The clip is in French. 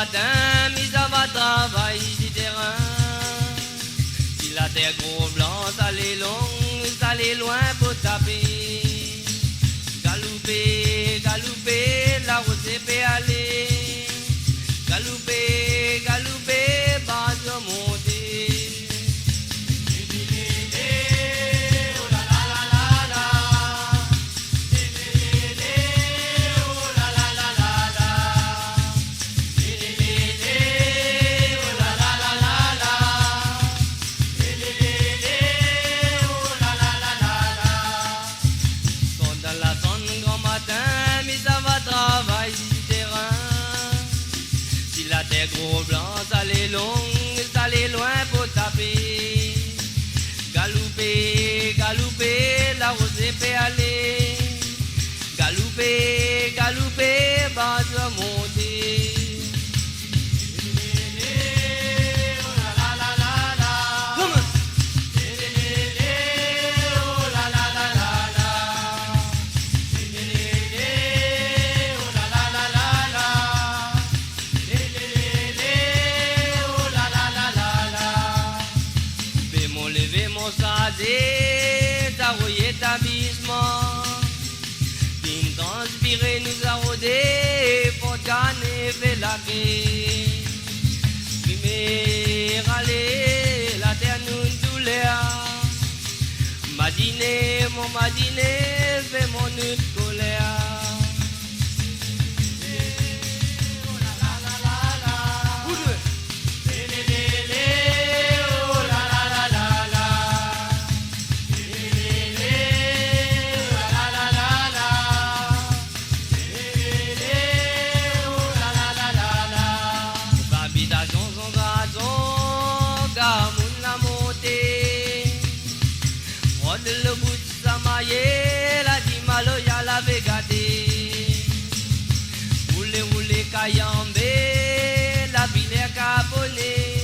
matin, mais ça va travailler du terrain. Si la terre gros blanc, ça l'est long, ça l'est loin pour taper. Galouper, galouper, la route peut aller. Galouper, galouper, bas de monter. Gros blanc, ça l'est long, ça l'est loin pour taper. Galouper, galouper, la rosée peut aller. Galouper, galouper, bas de monter. Transpirer nous a rodé pour gagner vélaguer. Primer aller, la terre nous douleur. Madine, mon madine, fait mon nœud de colère. Le bout de sa maille, la dimalo ya l'avait gâté. Roulé, roulé, cayambé, la ville est cabonnée.